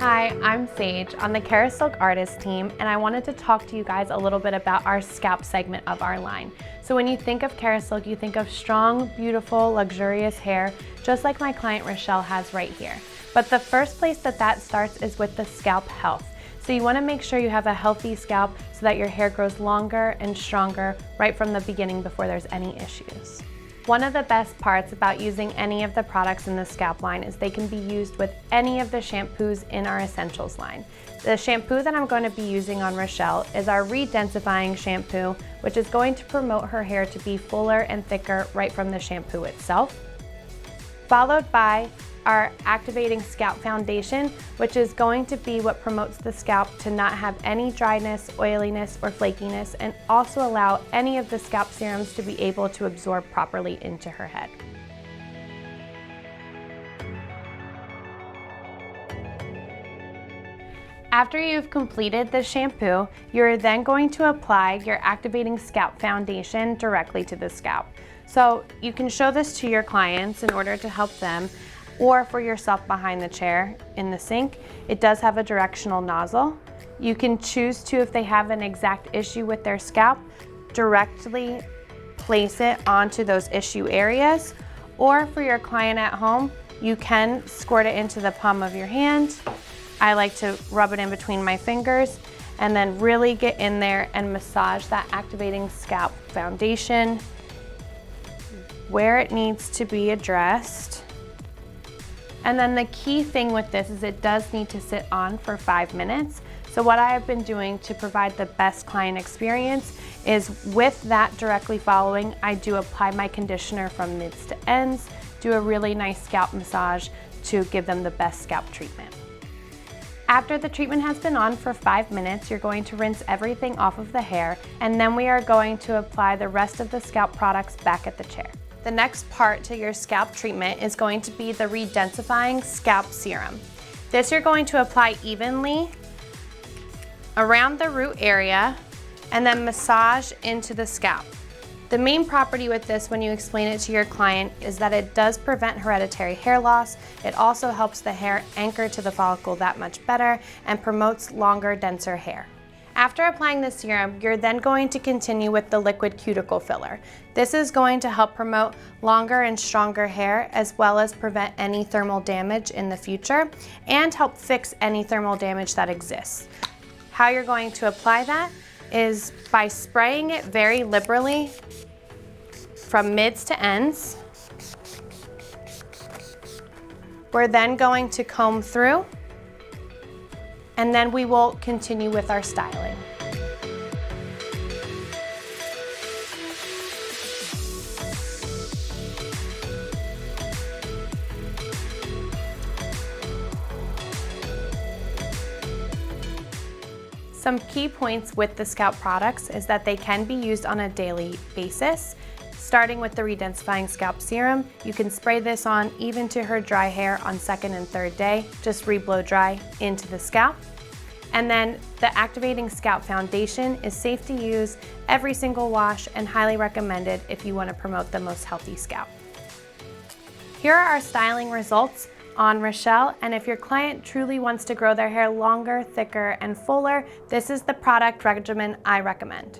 Hi, I'm Sage on the Kerasilk artist team, and I wanted to talk to you guys a little bit about our scalp segment of our line. So when you think of Kerasilk, you think of strong, beautiful, luxurious hair, just like my client Rochelle has right here. But the first place that starts is with the scalp health. So you want to make sure you have a healthy scalp so that your hair grows longer and stronger right from the beginning before there's any issues. One of the best parts about using any of the products in the scalp line is they can be used with any of the shampoos in our essentials line. The shampoo that I'm going to be using on Rochelle is our Redensifying shampoo, which is going to promote her hair to be fuller and thicker right from the shampoo itself. Followed by our activating scalp foundation, which is going to be what promotes the scalp to not have any dryness, oiliness, or flakiness, and also allow any of the scalp serums to be able to absorb properly into her head. After you've completed the shampoo, you're then going to apply your activating scalp foundation directly to the scalp. So you can show this to your clients in order to help them, or for yourself behind the chair in the sink. It does have a directional nozzle. You can choose to, if they have an exact issue with their scalp, directly place it onto those issue areas. Or for your client at home, you can squirt it into the palm of your hand. I like to rub it in between my fingers and then really get in there and massage that activating scalp foundation where it needs to be addressed. And then the key thing with this is it does need to sit on for 5 minutes. So what I have been doing to provide the best client experience is with that directly following, I do apply my conditioner from mids to ends, do a really nice scalp massage to give them the best scalp treatment. After the treatment has been on for 5 minutes, you're going to rinse everything off of the hair, and then we are going to apply the rest of the scalp products back at the chair. The next part to your scalp treatment is going to be the Redensifying Scalp Serum. This you're going to apply evenly around the root area and then massage into the scalp. The main property with this when you explain it to your client is that it does prevent hereditary hair loss. It also helps the hair anchor to the follicle that much better and promotes longer, denser hair. After applying the serum, you're then going to continue with the liquid cuticle filler. This is going to help promote longer and stronger hair, as well as prevent any thermal damage in the future and help fix any thermal damage that exists. How you're going to apply that is by spraying it very liberally from mids to ends. We're then going to comb through, and then we will continue with our styling. Some key points with the scalp products is that they can be used on a daily basis. Starting with the Redensifying Scalp Serum, you can spray this on even to her dry hair on 2nd and 3rd day. Just re-blow dry into the scalp. And then the Activating Scalp Foundation is safe to use every single wash and highly recommended if you want to promote the most healthy scalp. Here are our styling results on Rochelle, and if your client truly wants to grow their hair longer, thicker, and fuller, this is the product regimen I recommend.